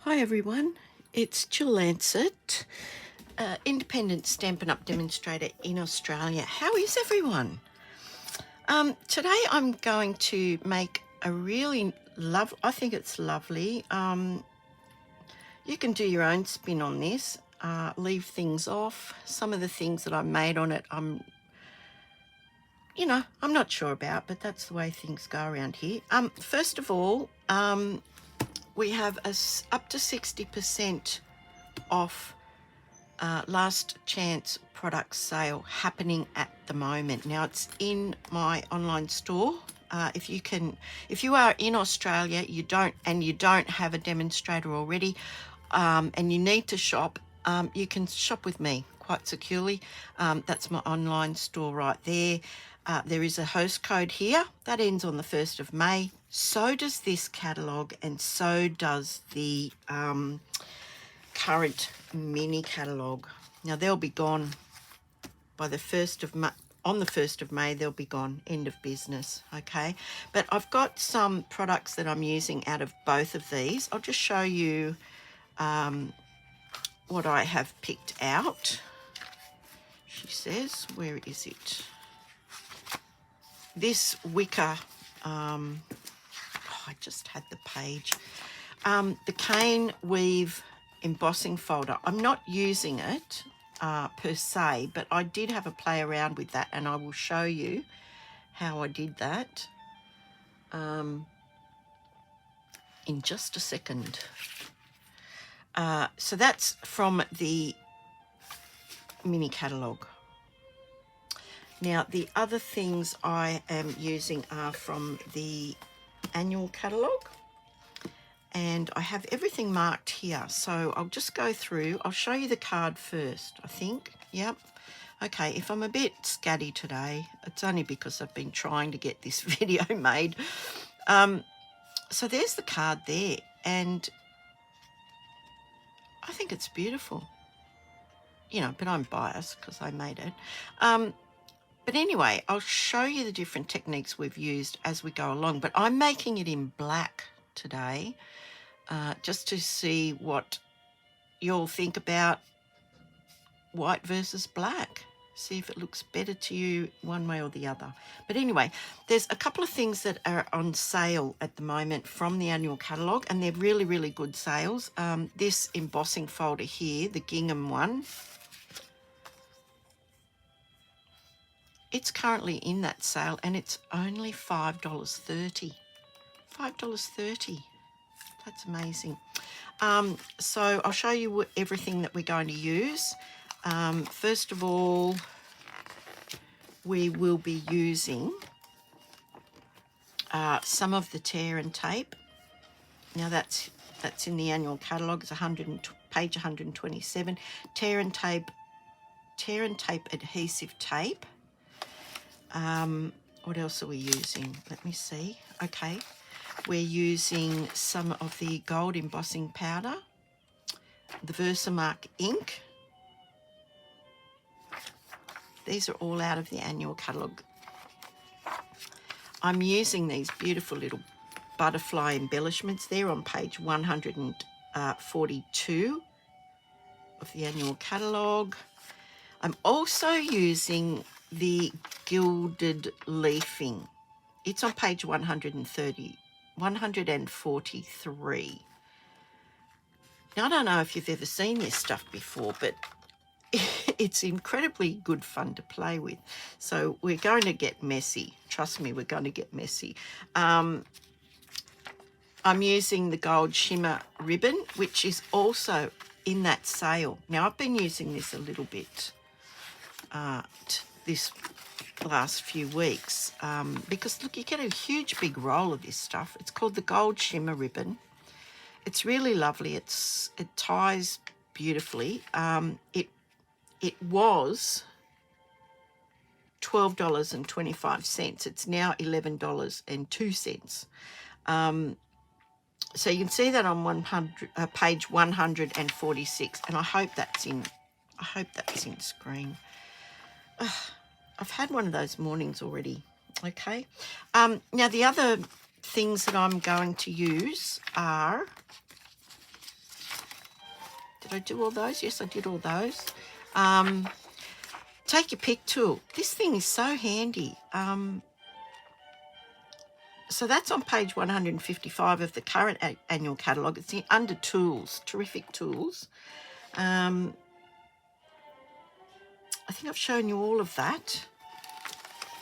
Hi everyone, it's Jill Lancet, independent Stampin' Up! Demonstrator in Australia. How is everyone? Today I'm going to make a really I think it's lovely. You can do your own spin on this, leave things off. Some of the things that I made on it, I'm not sure about, but that's the way things go around here. First of all, we have up to 60% off last chance product sale happening at the moment. Now it's in my online store. If you are in Australia, you don't have a demonstrator already, and you need to shop, you can shop with me quite securely. That's my online store right there. There is a host code here that ends on the 1st of May. So does this catalogue, and so does the current mini catalogue. Now they'll be gone by the 1st of May. On the 1st of May, they'll be gone. End of business. Okay, but I've got some products that I'm using out of both of these. I'll just show you what I have picked out. She says, where is it? This wicker, I just had the page. The cane weave embossing folder. I'm not using it per se, but I did have a play around with that, and I will show you how I did that in just a second. So that's from the mini catalogue. Now the other things I am using are from the annual catalogue, and I have everything marked here. So I'll just go through. I'll show you the card first, I think. Yep. Okay, if I'm a bit scatty today, it's only because I've been trying to get this video made. So there's the card there, and I think it's beautiful. But I'm biased because I made it. But anyway, I'll show you the different techniques we've used as we go along. But I'm making it in black today, just to see what you'll think about white versus black. See if it looks better to you one way or the other. But anyway, there's a couple of things that are on sale at the moment from the annual catalogue, and they're really, really good sales. This embossing folder here, the gingham one, it's currently in that sale, and it's only $5.30. $5.30. That's amazing. So I'll show you everything that we're going to use. First of all, we will be using some of the tear and tape. Now that's in the annual catalogue. It's page 127. Tear and tape adhesive tape. What else are we using? Let me see. Okay, we're using some of the gold embossing powder, the Versamark ink. These are all out of the annual catalogue. I'm using these beautiful little butterfly embellishments there on page 142 of the annual catalogue. I'm also using the gilded leafing. It's on page 143. Now, I don't know if you've ever seen this stuff before, but it's incredibly good fun to play with. So we're going to get messy. Trust me, we're going to get messy. I'm using the gold shimmer ribbon, which is also in that sale. Now, I've been using this a little bit this last few weeks because, look, you get a huge big roll of this stuff. It's called the gold shimmer ribbon. It's really lovely. It ties beautifully. It was $12.25. It's now $11.02. So you can see that on page 146, and I hope that's in screen. I've had one of those mornings already. Okay. Now the other things that I'm going to use are Did I do all those? Yes, I did all those. Take your pick tool. This thing is so handy. So that's on page 155 of the current annual catalogue. It's under tools, terrific tools. I think I've shown you all of that.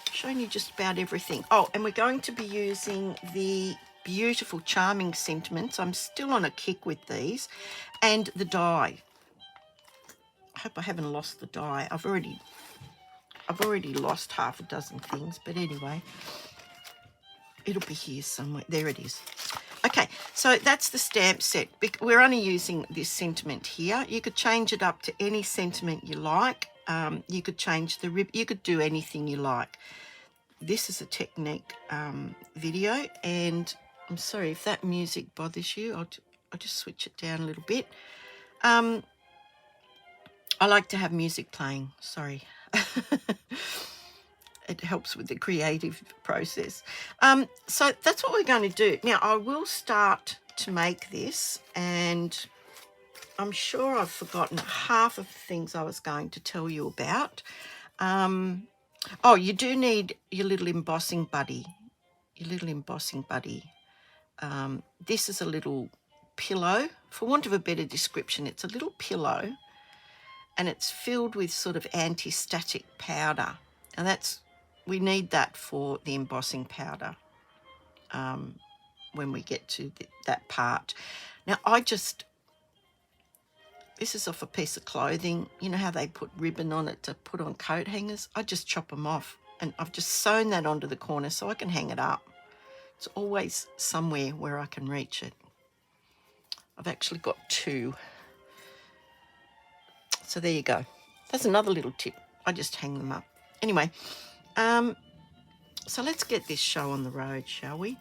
I've shown you just about everything. Oh, and we're going to be using the beautiful, charming sentiments. I'm still on a kick with these. And the die. I hope I haven't lost the die. I've already lost half a dozen things, but anyway, it'll be here somewhere. There it is. Okay, so that's the stamp set. We're only using this sentiment here. You could change it up to any sentiment you like. You could change the rib. You could do anything you like. This is a technique video, and I'm sorry if that music bothers you. I'll just switch it down a little bit. I like to have music playing. Sorry. It helps with the creative process. So that's what we're going to do. Now, I will start to make this, and I'm sure I've forgotten half of the things I was going to tell you about. Oh, you do need your little embossing buddy. This is a little pillow. For want of a better description, it's a little pillow, and it's filled with sort of anti-static powder. And we need that for the embossing powder when we get to that part. Now, this is off a piece of clothing. You know how they put ribbon on it to put on coat hangers? I just chop them off, and I've just sewn that onto the corner so I can hang it up. It's always somewhere where I can reach it. I've actually got two. So there you go. That's another little tip. I just hang them up. Anyway, so let's get this show on the road, shall we?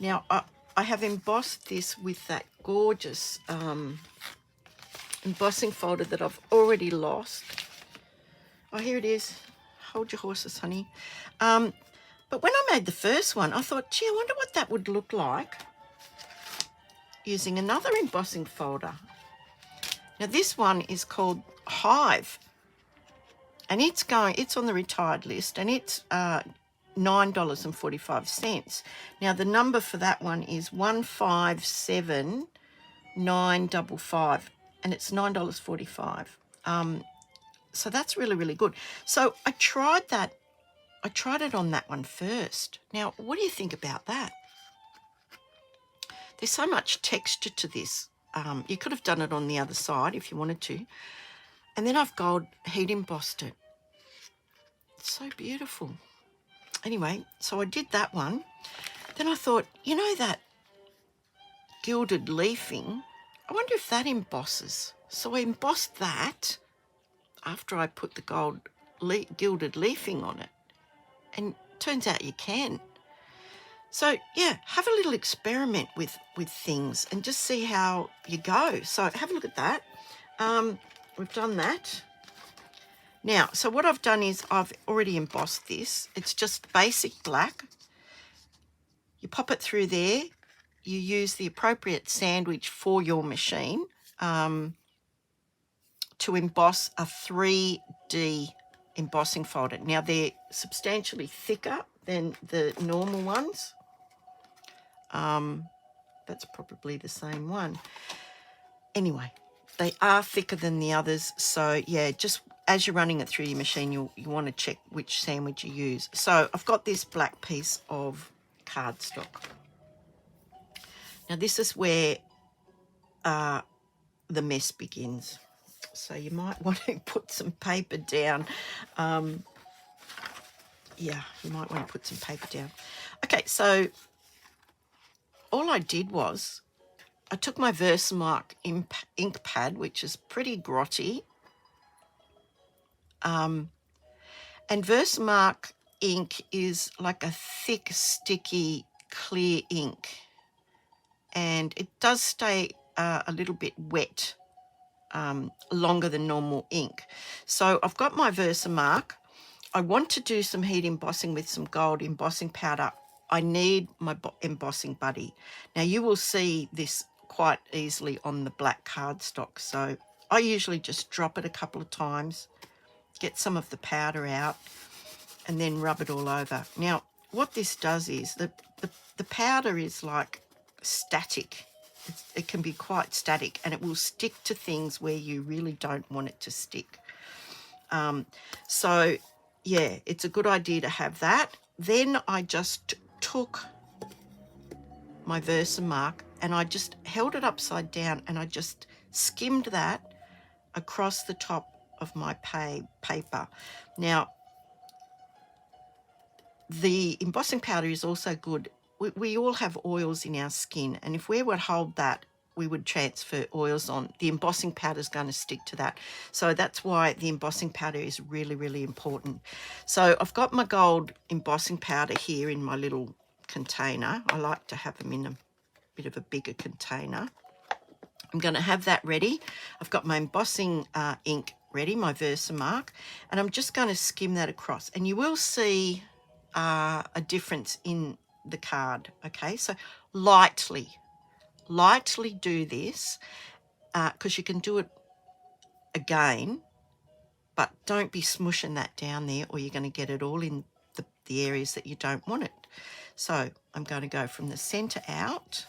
Now, I have embossed this with that gorgeous embossing folder that I've already lost. Oh, here it is. Hold your horses, honey. But when I made the first one, I thought, gee, I wonder what that would look like using another embossing folder. Now, this one is called Hive, and it's on the retired list, and it's $9.45. Now, the number for that one is 157955, and it's $9.45. So that's really, really good. So I tried that. I tried it on that one first. Now, what do you think about that? There's so much texture to this. You could have done it on the other side if you wanted to. And then I've gold heat embossed it. It's so beautiful. Anyway, so I did that one. Then I thought, you know that gilded leafing? I wonder if that embosses. So I embossed that after I put the gold gilded leafing on it. And turns out you can. So, yeah, have a little experiment with things and just see how you go. So have a look at that. We've done that. Now, so what I've done is I've already embossed this. It's just basic black. You pop it through there. You use the appropriate sandwich for your machine to emboss a 3D embossing folder. Now, they're substantially thicker than the normal ones. That's probably the same one. Anyway, they are thicker than the others. So, yeah, just as you're running it through your machine, you want to check which sandwich you use. So I've got this black piece of cardstock. Now, this is where the mess begins. So you might want to put some paper down. Yeah, you might want to put some paper down. Okay, so all I did was I took my Versamark ink pad, which is pretty grotty. And Versamark ink is like a thick, sticky, clear ink. And it does stay a little bit wet longer than normal ink. So I've got my Versamark. I want to do some heat embossing with some gold embossing powder. I need my embossing buddy. Now, you will see this quite easily on the black cardstock. So I usually just drop it a couple of times, get some of the powder out, and then rub it all over. Now, what this does is the powder is like static. It can be quite static, and it will stick to things where you really don't want it to stick. So, yeah, it's a good idea to have that. Then I just took my Versamark and I just held it upside down and I just skimmed that across the top of my paper. Now, the embossing powder is also good. We all have oils in our skin, and if we would hold that, we would transfer oils on. The embossing powder is going to stick to that. So that's why the embossing powder is really, really important. So I've got my gold embossing powder here in my little container. I like to have them in a bit of a bigger container. I'm going to have that ready. I've got my embossing ink ready, my Versamark, and I'm just going to skim that across. And you will see a difference in the card. Okay, so lightly do this, because you can do it again, but don't be smushing that down there or you're going to get it all in the areas that you don't want it. So I'm going to go from the center out,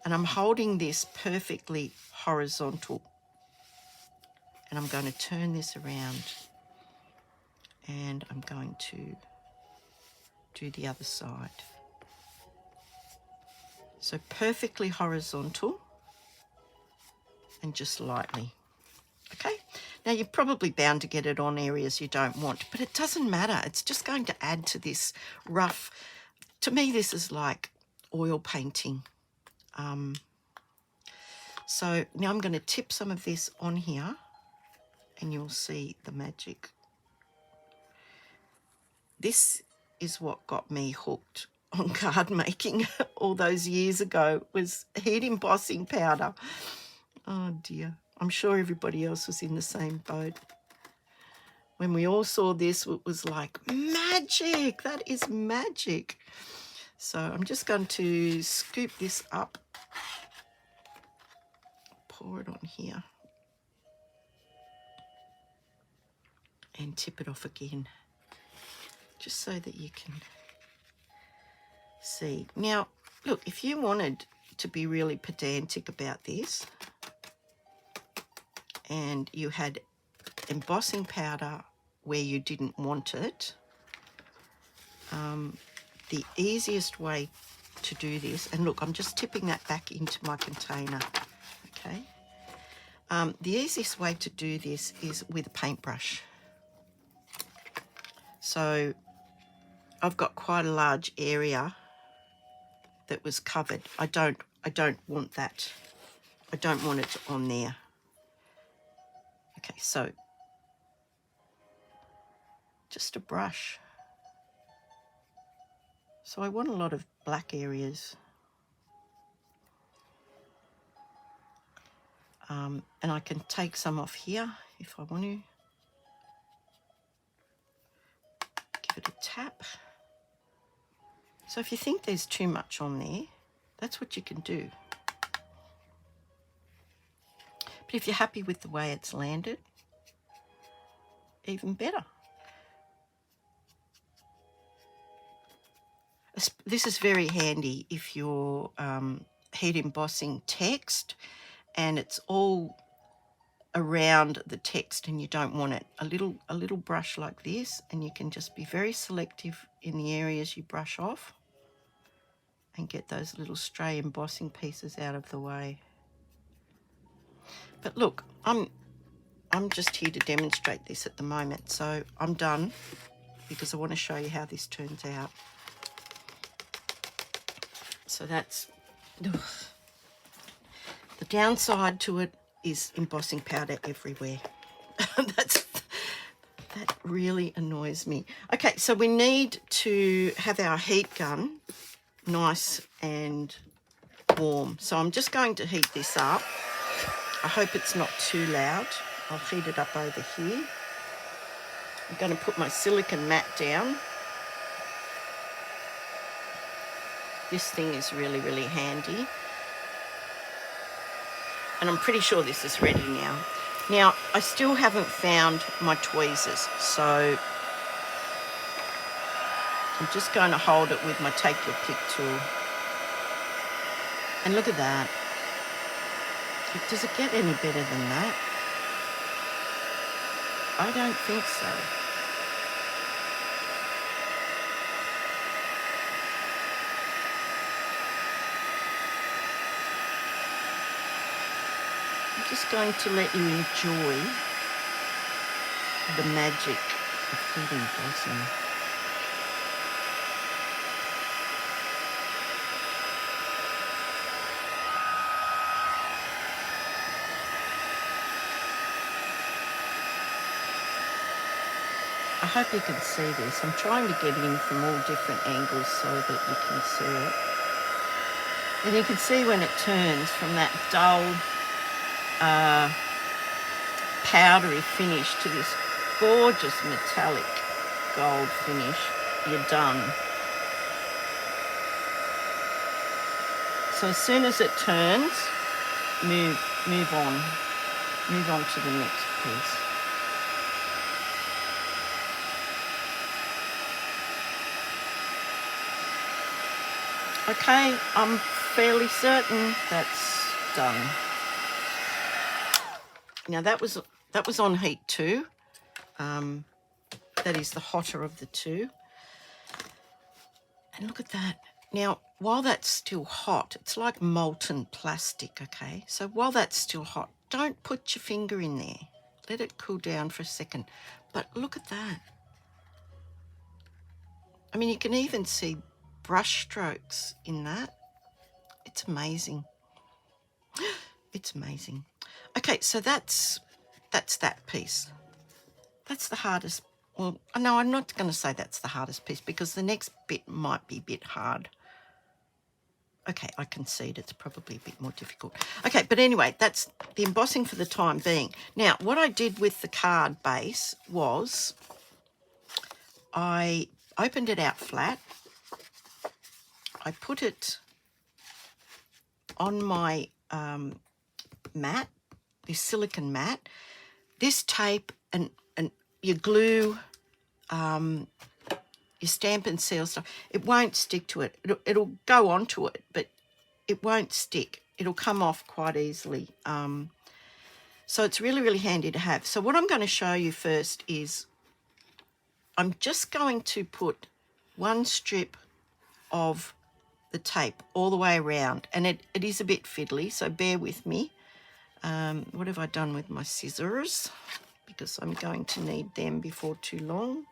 and I'm holding this perfectly horizontal, and I'm going to turn this around, and I'm going to do the other side. So perfectly horizontal and just lightly. Okay, now you're probably bound to get it on areas you don't want, but it doesn't matter. It's just going to add to this rough. To me, this is like oil painting. So now I'm going to tip some of this on here and you'll see the magic. This is what got me hooked on card making all those years ago, was heat embossing powder. Oh dear, I'm sure everybody else was in the same boat. When we all saw this, it was like magic. That is magic. So I'm just going to scoop this up, pour it on here, and tip it off again, just so that you can see. Now, look, if you wanted to be really pedantic about this and you had embossing powder where you didn't want it, the easiest way to do this, and look, I'm just tipping that back into my container, okay? The easiest way to do this is with a paintbrush. So I've got quite a large area that was covered. I don't want that. I don't want it on there. Okay, so just a brush. So I want a lot of black areas. And I can take some off here if I want to. Give it a tap. So if you think there's too much on there, that's what you can do. But if you're happy with the way it's landed, even better. This is very handy if you're heat embossing text and it's all around the text and you don't want it. A little brush like this, and you can just be very selective in the areas you brush off and get those little stray embossing pieces out of the way. But look, I'm just here to demonstrate this at the moment, so I'm done because I want to show you how this turns out. So that's the downside to it, is embossing powder everywhere. That really annoys me. Okay, so we need to have our heat gun nice and warm. So I'm just going to heat this up. I hope it's not too loud. I'll heat it up over here. I'm going to put my silicone mat down. This thing is really, really handy. And I'm pretty sure this is ready now. Now, I still haven't found my tweezers, so I'm just going to hold it with my Take Your Pick tool. And look at that. Does it get any better than that? I don't think so. I'm just going to let you enjoy the magic of food embossing. I hope you can see this. I'm trying to get in from all different angles so that you can see it. And you can see when it turns from that dull, powdery finish to this gorgeous metallic gold finish, you're done. So as soon as it turns, move on to the next piece. Okay, I'm fairly certain that's done. Now that was on heat 2. That is the hotter of the two. And look at that. Now, while that's still hot, it's like molten plastic, okay? So while that's still hot, don't put your finger in there. Let it cool down for a second. But look at that. I mean, you can even see brush strokes in that. It's amazing. It's amazing. Okay, so that's that piece. That's the hardest. Well, no, I'm not going to say that's the hardest piece because the next bit might be a bit hard. Okay, I concede it's probably a bit more difficult. Okay, but anyway, that's the embossing for the time being. Now, what I did with the card base was I opened it out flat. I put it on my mat, this silicone mat. This tape and your glue, your stamp and seal stuff, it won't stick to it. It'll go onto it, but it won't stick. It'll come off quite easily. So it's really, really handy to have. So what I'm going to show you first is I'm just going to put one strip of the tape all the way around. And it is a bit fiddly, so bear with me. What have I done with my scissors? Because I'm going to need them before too long.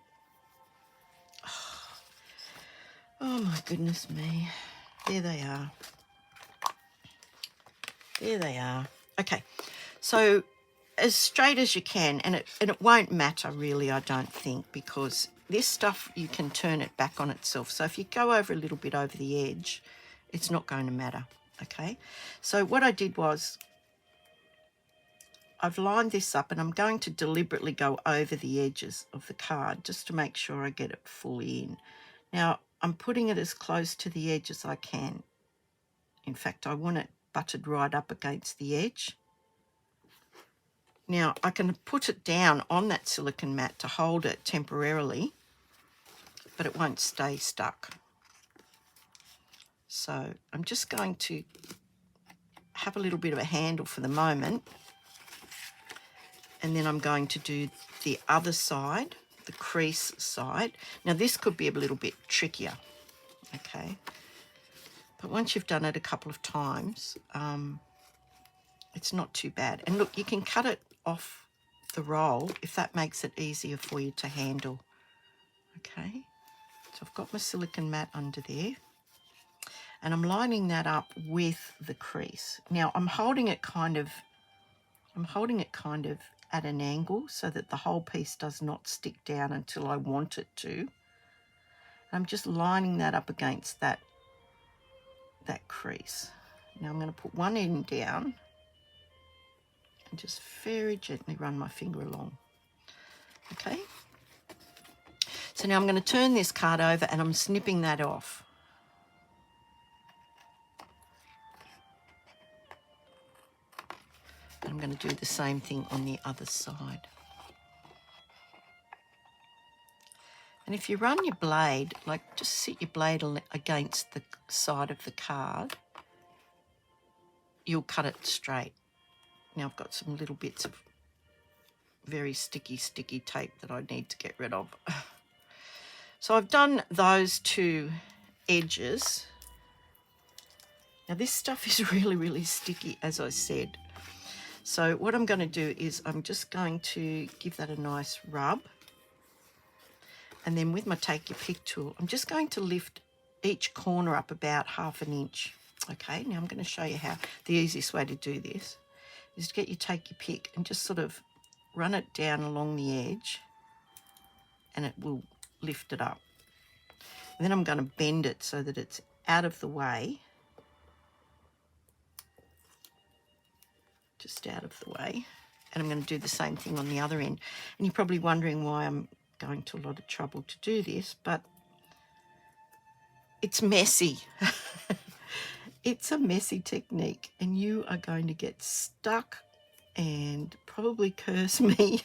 Oh my goodness me. There they are. There they are. Okay, so as straight as you can, and it won't matter really, I don't think, because this stuff, you can turn it back on itself. So if you go over a little bit over the edge, it's not going to matter, okay? So what I did was I've lined this up and I'm going to deliberately go over the edges of the card just to make sure I get it fully in. Now, I'm putting it as close to the edge as I can. In fact, I want it butted right up against the edge. Now, I can put it down on that silicone mat to hold it temporarily, but it won't stay stuck. So I'm just going to have a little bit of a handle for the moment, and then I'm going to do the other side, the crease side. Now, this could be a little bit trickier, okay? But once you've done it a couple of times, it's not too bad. And look, you can cut it off the roll if that makes it easier for you to handle. Okay, so I've got my silicone mat under there and I'm lining that up with the crease. Now I'm holding it kind of at an angle so that the whole piece does not stick down until I want it to. I'm just lining that up against that crease. Now I'm going to put one end down and just very gently run my finger along. Okay. So now I'm going to turn this card over and I'm snipping that off. And I'm going to do the same thing on the other side. And if you run your blade, like just sit your blade against the side of the card, you'll cut it straight. Now I've got some little bits of very sticky tape that I need to get rid of. So I've done those two edges. Now this stuff is really sticky, as I said. So what I'm going to do is I'm just going to give that a nice rub. And then with my Take Your Pick tool, I'm just going to lift each corner up about 1/2 inch. Okay, now I'm going to show you how the easiest way to do this is to get your Take Your Pick and just sort of run it down along the edge, and it will lift it up. And then I'm going to bend it so that it's out of the way, just out of the way. And I'm going to do the same thing on the other end. And you're probably wondering why I'm going to a lot of trouble to do this, but it's messy. It's a messy technique, and you are going to get stuck and probably curse me,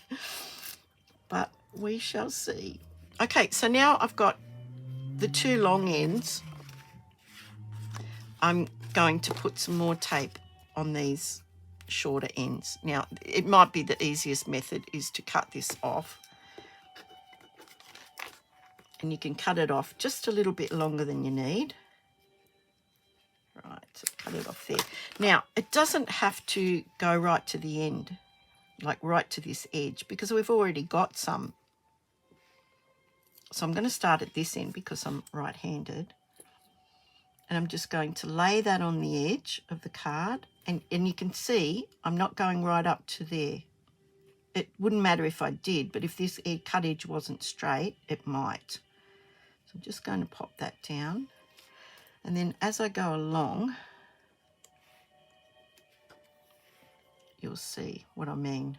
but we shall see. Okay, so now I've got the two long ends. I'm going to put some more tape on these shorter ends. Now, it might be the easiest method is to cut this off. And you can cut it off just a little bit longer than you need. Right, so cut it off there. Now, it doesn't have to go right to the end, like right to this edge, because we've already got some. So I'm going to start at this end because I'm right-handed. And I'm just going to lay that on the edge of the card. And you can see I'm not going right up to there. It wouldn't matter if I did, but if this cut edge wasn't straight, it might. So I'm just going to pop that down. And then as I go along, you'll see what I mean.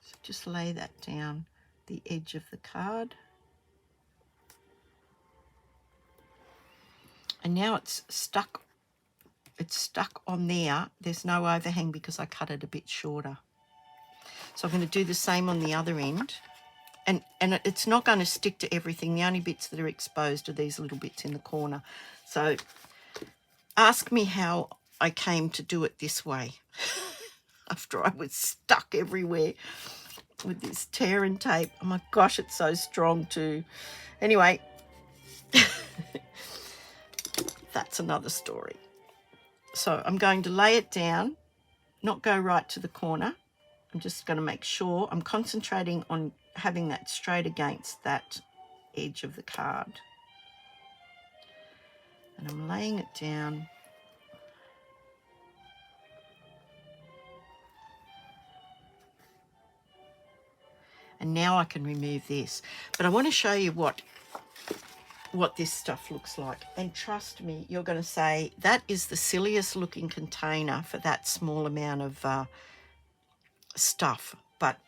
So just lay that down the edge of the card. And now it's stuck on there. There's no overhang because I cut it a bit shorter. So I'm going to do the same on the other end. And it's not going to stick to everything. The only bits that are exposed are these little bits in the corner. So ask me how I came to do it this way after I was stuck everywhere with this tear and tape. Oh my gosh, it's so strong too. Anyway, that's another story. So I'm going to lay it down, not go right to the corner. I'm just going to make sure I'm concentrating on having that straight against that edge of the card. And I'm laying it down. And now I can remove this. But I want to show you what this stuff looks like. And trust me, you're going to say, that is the silliest looking container for that small amount of stuff. But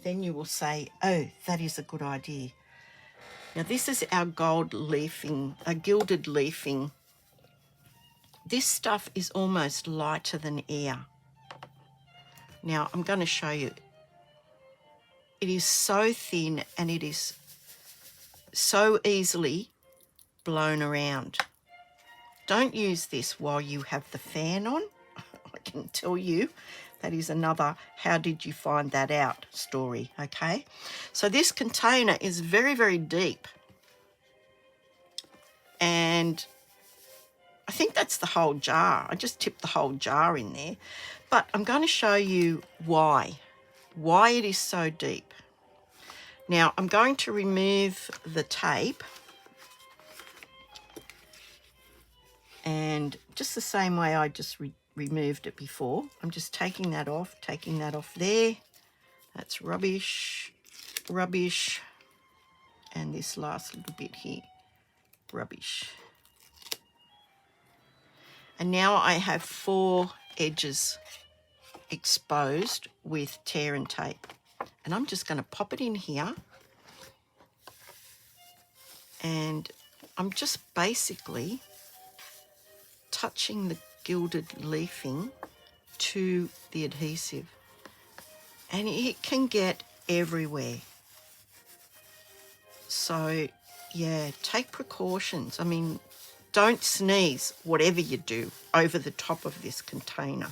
then you will say, oh, that is a good idea. Now this is our gold leafing, a gilded leafing. This stuff is almost lighter than air. Now I'm going to show you. It is so thin and it is so easily blown around. Don't use this while you have the fan on. I can tell you. That is another how did you find that out story, okay? So this container is very deep. And I think that's the whole jar. I just tipped the whole jar in there. But I'm going to show you why it is so deep. Now, I'm going to remove the tape. And just the same way I just removed it before. I'm just taking that off there. That's rubbish. And this last little bit here, rubbish. And now I have 4 edges exposed with tear and tape. And I'm just going to pop it in here. And I'm just basically touching the gilded leafing to the adhesive. And it can get everywhere. So, yeah, take precautions. I mean, don't sneeze, whatever you do, over the top of this container.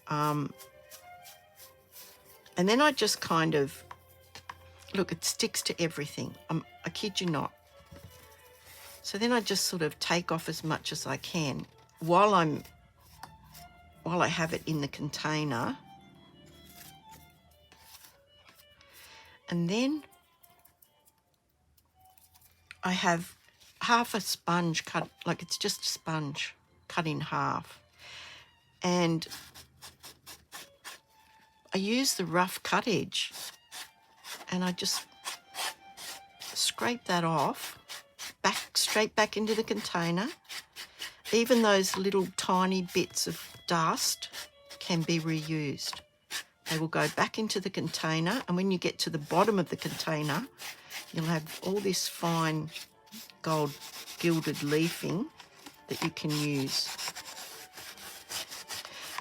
And then I just kind of, look, it sticks to everything. I kid you not. So then I just sort of take off as much as I can while I have it in the container. And then I have half a sponge cut, like it's just a sponge cut in half. And I use the rough cut edge and I just scrape that off, straight back into the container. Even those little tiny bits of dust can be reused. They will go back into the container, and when you get to the bottom of the container, you'll have all this fine gold gilded leafing that you can use.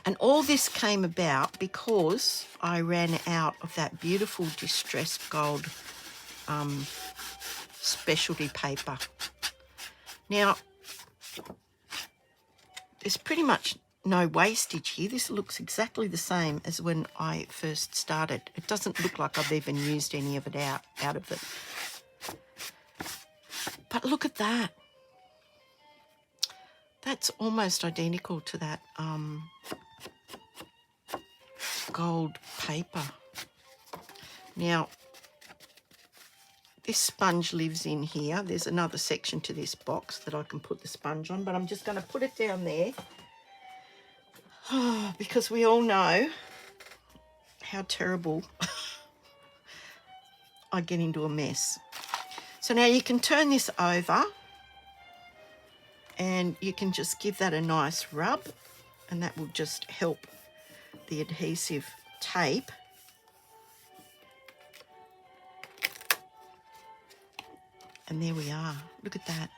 And all this came about because I ran out of that beautiful distressed gold specialty paper. Now, there's pretty much no wastage here. This looks exactly the same as when I first started. It doesn't look like I've even used any of it out of it. But look at that. That's almost identical to that gold paper. Now, this sponge lives in here. There's another section to this box that I can put the sponge on, but I'm just going to put it down there because we all know how terrible I get into a mess. So now you can turn this over and you can just give that a nice rub, and that will just help the adhesive tape. And there we are. Look at that.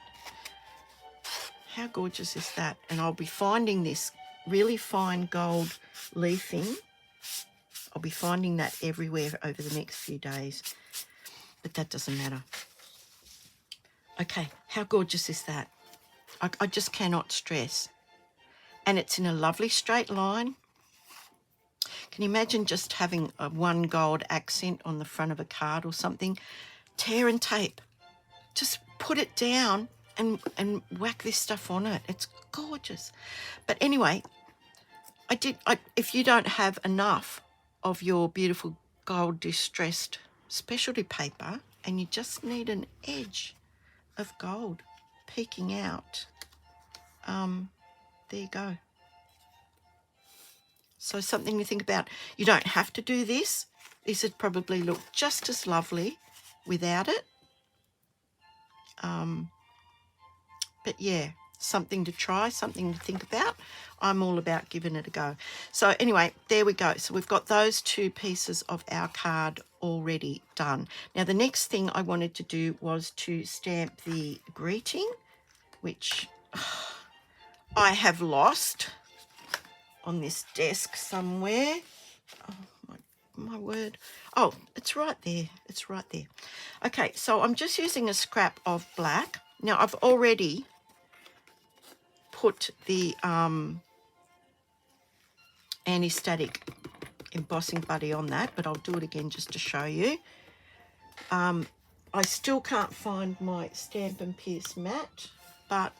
How gorgeous is that? And I'll be finding this really fine gold leafing. I'll be finding that everywhere over the next few days. But that doesn't matter. Okay, how gorgeous is that? I just cannot stress. And it's in a lovely straight line. Can you imagine just having a one gold accent on the front of a card or something? Tear and tape. Just put it down and whack this stuff on it. It's gorgeous. But anyway, if you don't have enough of your beautiful gold distressed specialty paper and you just need an edge of gold peeking out, there you go. So something to think about. You don't have to do this. This would probably look just as lovely without it. But yeah, something to try, something to think about. I'm all about giving it a go. So anyway, there we go. So we've got those two pieces of our card already done. Now the next thing I wanted to do was to stamp the greeting, which I have lost on this desk somewhere. Oh my word. Oh, it's right there. It's right there. Okay, so I'm just using a scrap of black. Now I've already put the anti-static embossing buddy on that, but I'll do it again just to show you. I still can't find my Stampin' Pierce mat, but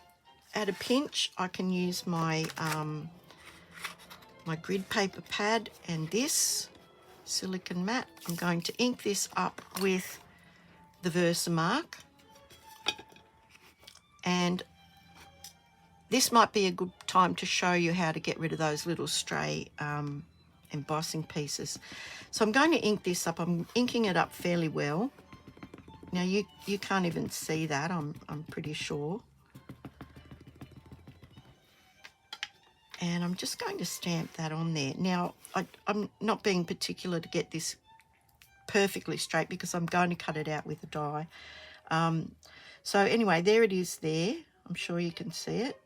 at a pinch I can use my my grid paper pad and this silicone mat. I'm going to ink this up with the Versamark, and this might be a good time to show you how to get rid of those little stray embossing pieces. So I'm going to ink this up. I'm inking it up fairly well. Now you can't even see that, I'm pretty sure. And I'm just going to stamp that on there. Now I'm not being particular to get this perfectly straight because I'm going to cut it out with a die. So anyway, there it is there. I'm sure you can see it.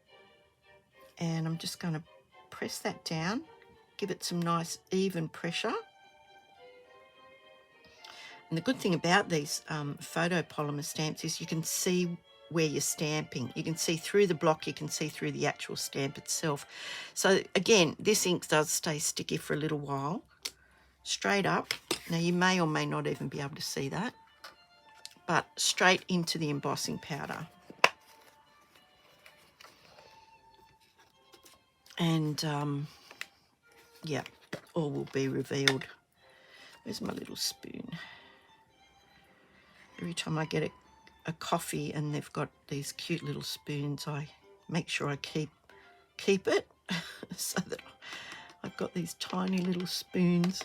And I'm just going to press that down, give it some nice even pressure. And the good thing about these photopolymer stamps is you can see where you're stamping. You can see through the block, you can see through the actual stamp itself. So again, this ink does stay sticky for a little while. Straight up. Now you may or may not even be able to see that, but straight into the embossing powder. And yeah, all will be revealed. Where's my little spoon? Every time I get a coffee and they've got these cute little spoons, I make sure I keep it so that I've got these tiny little spoons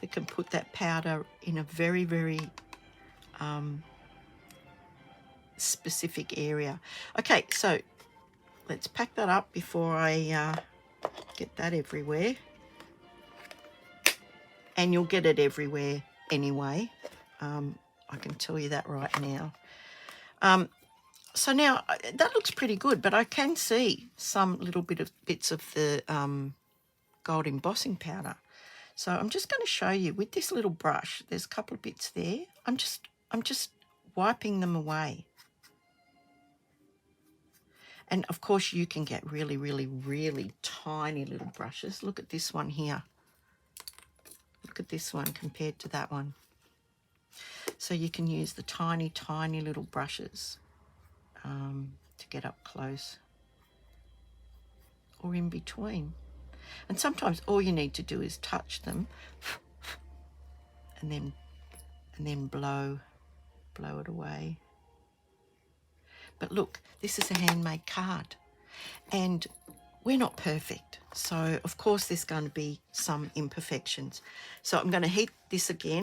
that can put that powder in a very, very specific area. Okay, so let's pack that up before I get that everywhere. And you'll get it everywhere anyway. I can tell you that right now. So now that looks pretty good, but I can see some little bits of the gold embossing powder. So I'm just going to show you with this little brush. There's a couple of bits there. I'm just wiping them away. And of course you can get really, really, really tiny little brushes. Look at this one here. Look at this one compared to that one. So you can use the tiny, tiny little brushes to get up close or in between. And sometimes all you need to do is touch them and then blow it away. But look, this is a handmade card and we're not perfect. So of course there's going to be some imperfections. So I'm going to heat this again.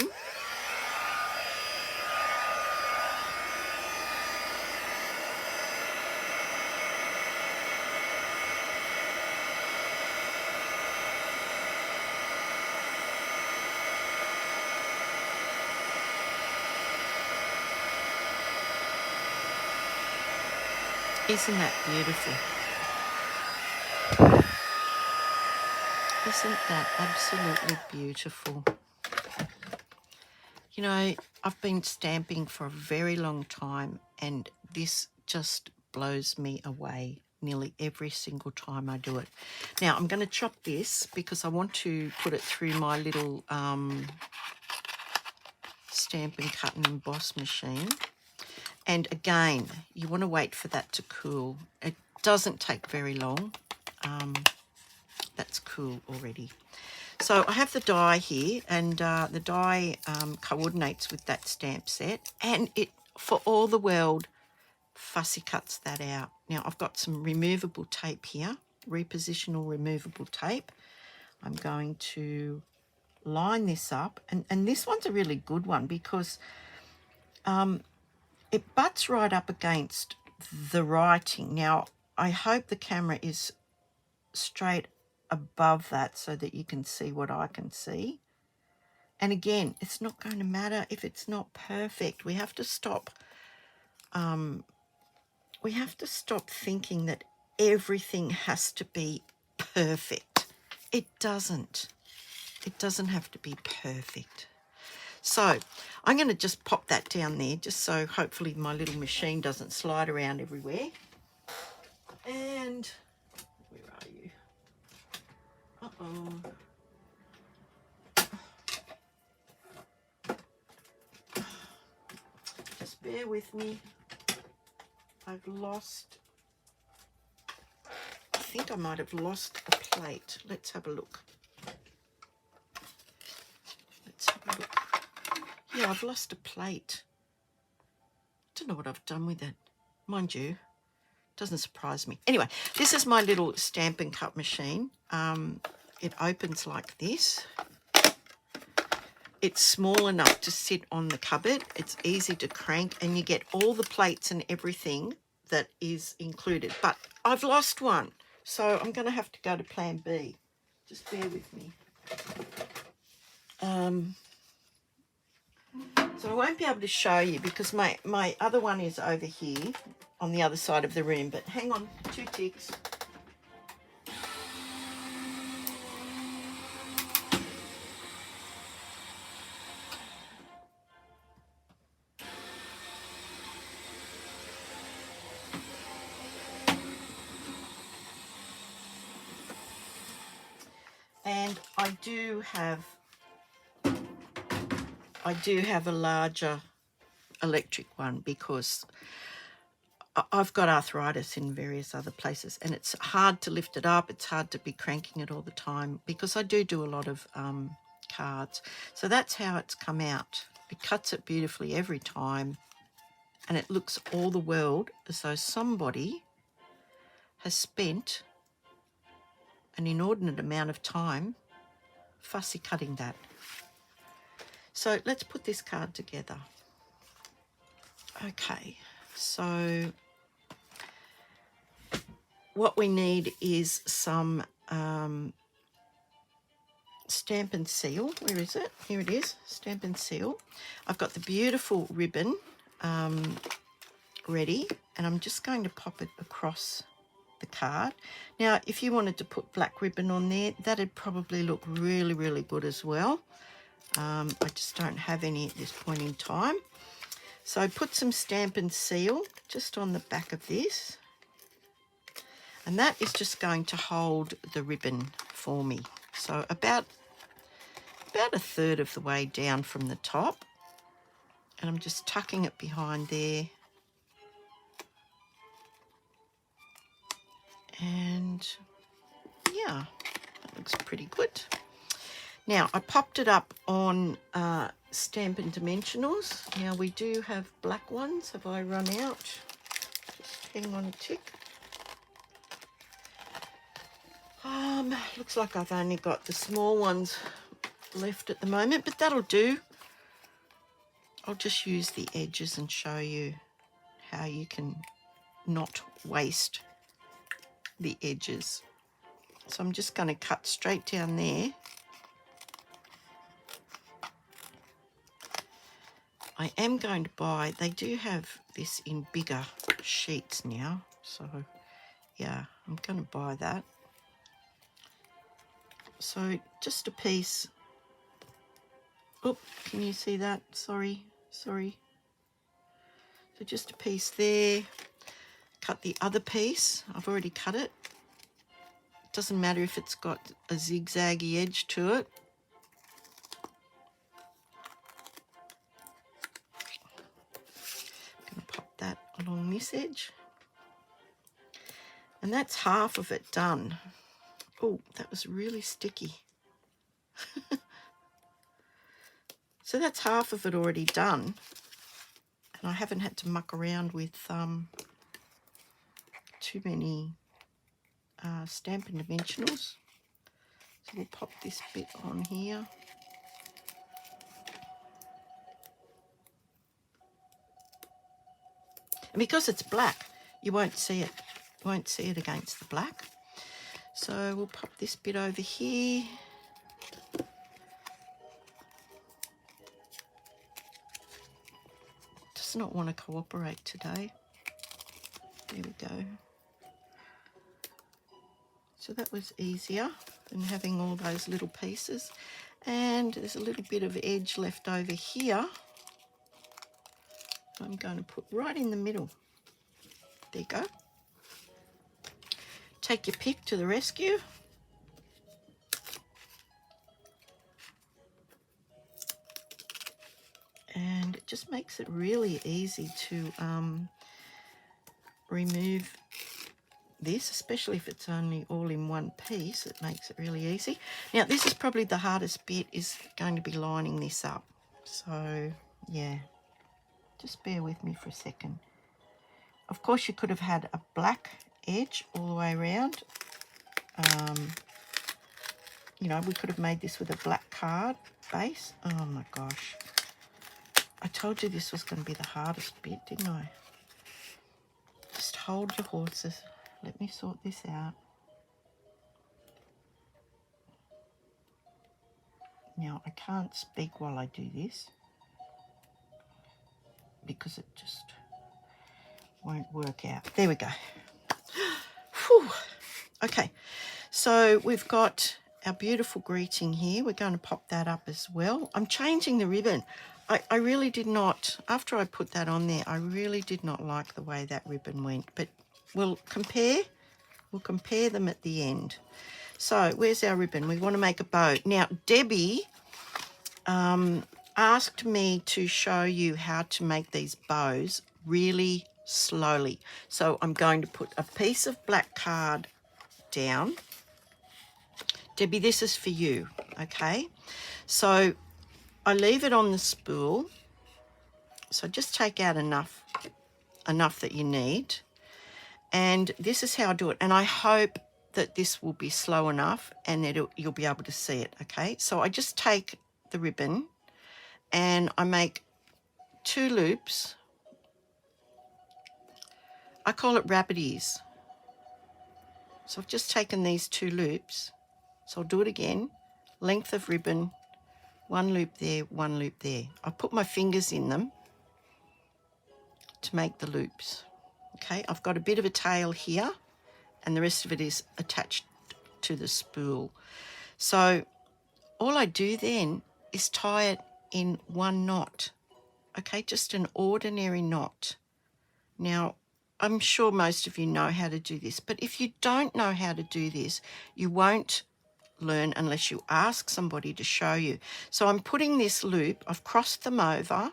Isn't that beautiful? Isn't that absolutely beautiful? You know, I've been stamping for a very long time and this just blows me away nearly every single time I do it. Now, I'm going to chop this because I want to put it through my little stamp and cut and emboss machine. And again, you want to wait for that to cool. It doesn't take very long. That's cool already. So I have the die here, and the die coordinates with that stamp set, and it, for all the world, fussy cuts that out. Now I've got some removable tape here, repositional removable tape. I'm going to line this up, and this one's a really good one because it butts right up against the writing. Now, I hope the camera is straight above that so that you can see what I can see. And again, it's not going to matter if it's not perfect. We have to stop thinking that everything has to be perfect. It doesn't. It doesn't have to be perfect. So I'm going to just pop that down there just so hopefully my little machine doesn't slide around everywhere. And where are you? Just bear with me. I think I might have lost a plate. Let's have a look. Yeah, I've lost a plate. Don't know what I've done with it. Mind you, doesn't surprise me. Anyway, this is my little stamp and cut machine. It opens like this. It's small enough to sit on the cupboard. It's easy to crank, and you get all the plates and everything that is included. But I've lost one, so I'm going to have to go to plan B. Just bear with me. So I won't be able to show you because my other one is over here on the other side of the room. But hang on, 2 ticks. I do have a larger electric one because I've got arthritis in various other places, and it's hard to lift it up. It's hard to be cranking it all the time because I do a lot of cards. So that's how it's come out. It cuts it beautifully every time, and it looks all the world as though somebody has spent an inordinate amount of time fussy cutting that. So let's put this card together. Okay, so what we need is some Stamp and Seal. Where is it? Here it is, Stamp and Seal. I've got the beautiful ribbon ready, and I'm just going to pop it across the card. Now, if you wanted to put black ribbon on there, that'd probably look really, really good as well. I just don't have any at this point in time. So I put some Stamp and Seal just on the back of this, and that is just going to hold the ribbon for me. So about a third of the way down from the top, and I'm just tucking it behind there. And yeah, that looks pretty good. Now, I popped it up on Stampin' Dimensionals. Now, we do have black ones. Have I run out? Just hang on a tick. Looks like I've only got the small ones left at the moment, but that'll do. I'll just use the edges and show you how you can not waste the edges. So I'm just going to cut straight down there. I am going to buy, they do have this in bigger sheets now, so yeah, I'm going to buy that. So just a piece. Oh, can you see that? Sorry. So just a piece there. Cut the other piece. I've already cut it. Doesn't matter if it's got a zigzaggy edge to it. I'm going to pop that along this edge. And that's half of it done. Oh, that was really sticky. So that's half of it already done. And I haven't had to muck around with too many Stampin' Dimensionals. So we'll pop this bit on here. And because it's black, you won't see it. You won't see it against the black. So we'll pop this bit over here. Does not want to cooperate today. There we go. So that was easier than having all those little pieces. And there's a little bit of edge left over here. I'm going to put right in the middle. There you go. Take your pick to the rescue. And it just makes it really easy to remove this, especially if it's only all in one piece. It makes it really easy. Now, this is probably the hardest bit, is going to be lining this up. So, yeah, just bear with me for a second. Of course, you could have had a black edge all the way around. You know, we could have made this with a black card base. Oh my gosh. I told you this was going to be the hardest bit, didn't I? Just hold your horses. Let me sort this out. Now, I can't speak while I do this because it just won't work out. There we go. Whew. Okay, so we've got our beautiful greeting here. We're going to pop that up as well. I'm changing the ribbon. I really did not, after I put that on there, I really did not like the way that ribbon went, but we'll compare them at the end. So where's our ribbon? We want to make a bow. Now, Debbie asked me to show you how to make these bows really slowly. So I'm going to put a piece of black card down. Debbie, this is for you, okay? So I leave it on the spool. So just take out enough that you need. And this is how I do it. And I hope that this will be slow enough and that you'll be able to see it, okay? So I just take the ribbon and I make 2 loops. I call it rabbit ears. So I've just taken these 2 loops. So I'll do it again. Length of ribbon, 1 loop there, 1 loop there. I put my fingers in them to make the loops. Okay, I've got a bit of a tail here and the rest of it is attached to the spool. So all I do then is tie it in 1 knot. Okay, just an ordinary knot. Now, I'm sure most of you know how to do this, but if you don't know how to do this, you won't learn unless you ask somebody to show you. So I'm putting this loop, I've crossed them over,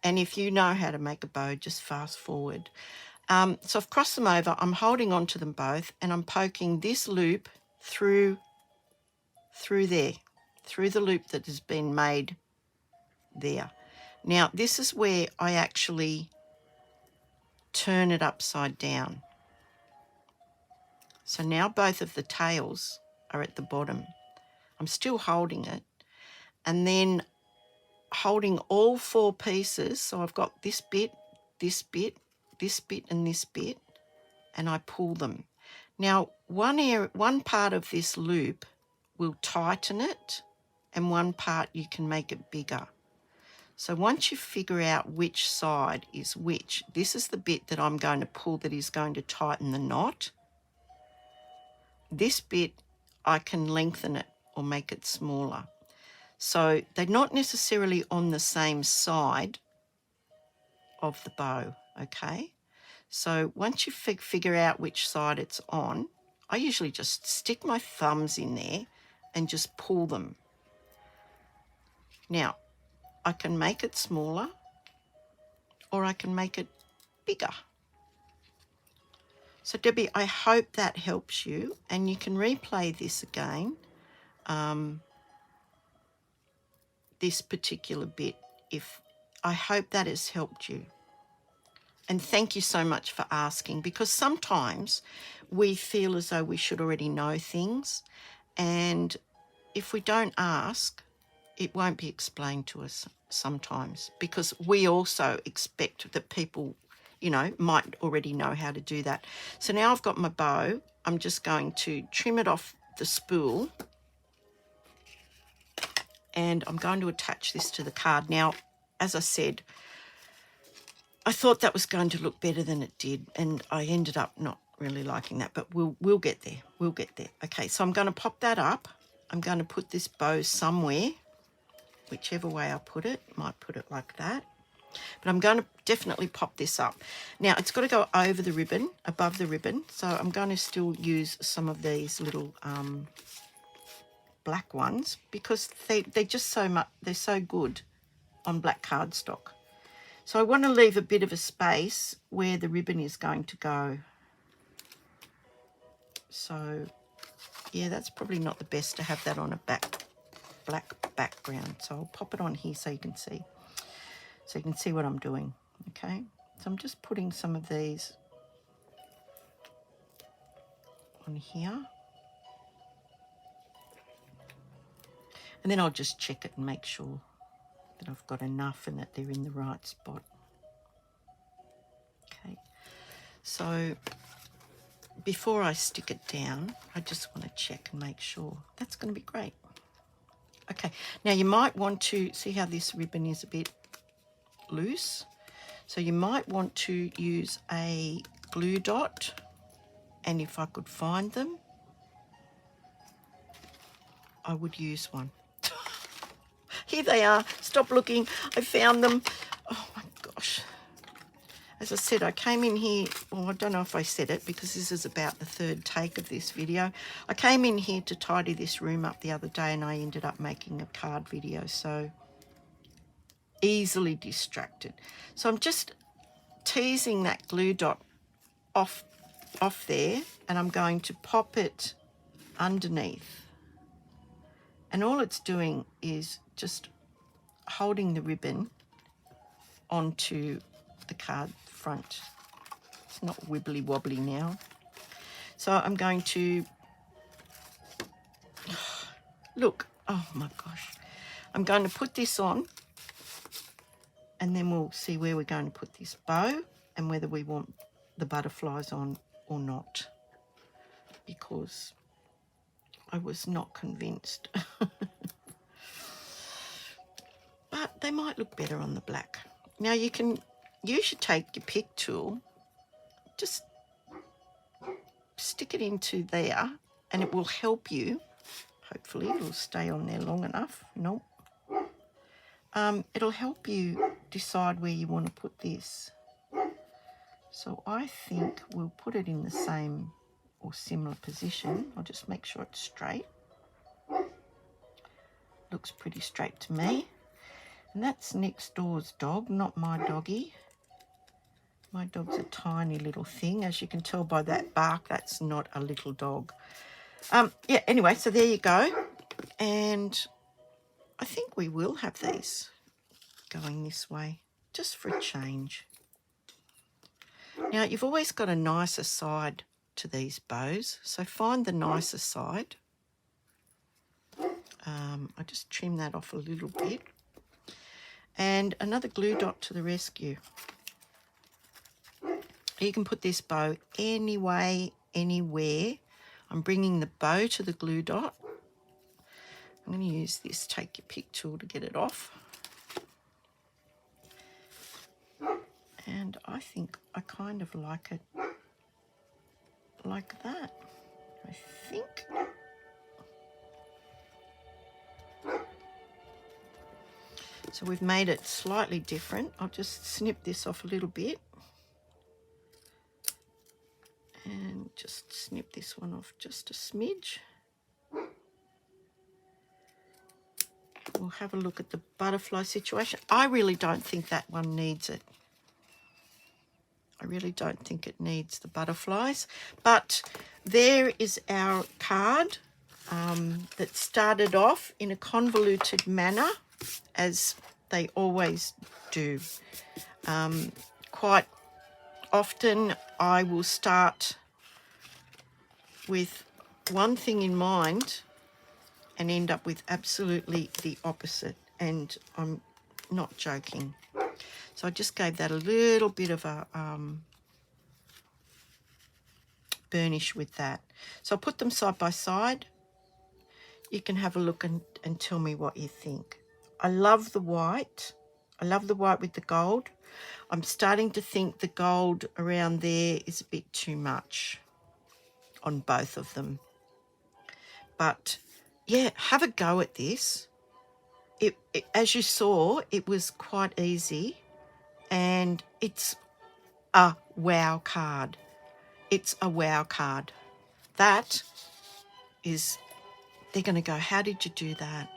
and if you know how to make a bow, just fast forward. So I've crossed them over, I'm holding on to them both, and I'm poking this loop through there, through the loop that has been made there. Now, this is where I actually turn it upside down. So now both of the tails are at the bottom. I'm still holding it, and then holding all 4 pieces. So I've got this bit, this bit, this bit, and this bit, and I pull them. Now, one part of this loop will tighten it, and one part you can make it bigger. So once you figure out which side is which, this is the bit that I'm going to pull that is going to tighten the knot. This bit, I can lengthen it or make it smaller. So they're not necessarily on the same side of the bow, okay? So once you figure out which side it's on, I usually just stick my thumbs in there and just pull them. Now, I can make it smaller or I can make it bigger. So Debbie, I hope that helps you, and you can replay this again, this particular bit, if I hope that has helped you. And thank you so much for asking, because sometimes we feel as though we should already know things, and if we don't ask, it won't be explained to us sometimes, because we also expect that people, you know, might already know how to do that. So now I've got my bow. I'm just going to trim it off the spool, and I'm going to attach this to the card. Now, as I said, I thought that was going to look better than it did, and I ended up not really liking that, but we'll get there. We'll get there. Okay, so I'm going to pop that up. I'm going to put this bow somewhere, whichever way I put it. Might put it like that. But I'm going to definitely pop this up. Now, it's got to go over the ribbon, above the ribbon, so I'm going to still use some of these little black ones, because they're just so much, they're so good on black cardstock. So I want to leave a bit of a space where the ribbon is going to go. So, yeah, that's probably not the best to have that on a black background. So I'll pop it on here so you can see. So you can see what I'm doing, okay? So I'm just putting some of these on here. And then I'll just check it and make sure that I've got enough and that they're in the right spot. Okay, so before I stick it down, I just want to check and make sure. That's going to be great. Okay, now you might want to see how this ribbon is a bit loose. So you might want to use a glue dot, and if I could find them, I would use one. Here they are. Stop looking. I found them. Oh my gosh. as I said, I came in here, well, I don't know if I said it because this is about the third take of this video. I came in here to tidy this room up the other day and I ended up making a card video, so easily distracted. So I'm just teasing that glue dot off there, and I'm going to pop it underneath. And all it's doing is just holding the ribbon onto the card front. It's not wibbly wobbly now. So I'm going to, look, oh my gosh. I'm going to put this on and then we'll see where we're going to put this bow and whether we want the butterflies on or not, because I was not convinced. But they might look better on the black. Now you should take your pick tool, just stick it into there and it will help you. Hopefully it'll stay on there long enough. Nope. It'll help you decide where you want to put this. So I think we'll put it in the same or similar position. I'll just make sure it's straight. Looks pretty straight to me. And that's next door's dog, not my doggy. My dog's a tiny little thing. As you can tell by that bark, that's not a little dog. Yeah, anyway, so there you go. And I think we will have these going this way, just for a change. Now, you've always got a nicer side to these bows, so find the nicer side. I just trim that off a little bit. And another glue dot to the rescue. You can put this bow any way, anywhere. I'm bringing the bow to the glue dot. I'm going to use this take your pick tool to get it off. And I think I kind of like it like that, I think. So we've made it slightly different. I'll just snip this off a little bit. And just snip this one off just a smidge. We'll have a look at the butterfly situation. I really don't think that one needs it. I really don't think it needs the butterflies. But there is our card that started off in a convoluted manner, as they always do. Quite often I will start with one thing in mind and end up with absolutely the opposite, and I'm not joking. So I just gave that a little bit of a burnish with that. So I'll put them side by side. You can have a look and tell me what you think. I love the white. I love the white with the gold. I'm starting to think the gold around there is a bit too much on both of them. But yeah, have a go at this. It as you saw, it was quite easy, and it's a wow card. It's a wow card. That is, they're going to go, how did you do that?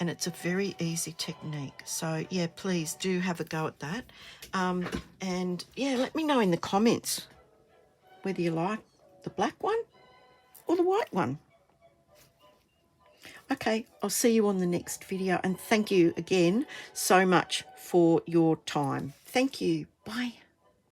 And it's a very easy technique. So yeah, please do have a go at that. And yeah, let me know in the comments whether you like the black one or the white one. Okay, I'll see you on the next video, and thank you again so much for your time. Thank you. Bye.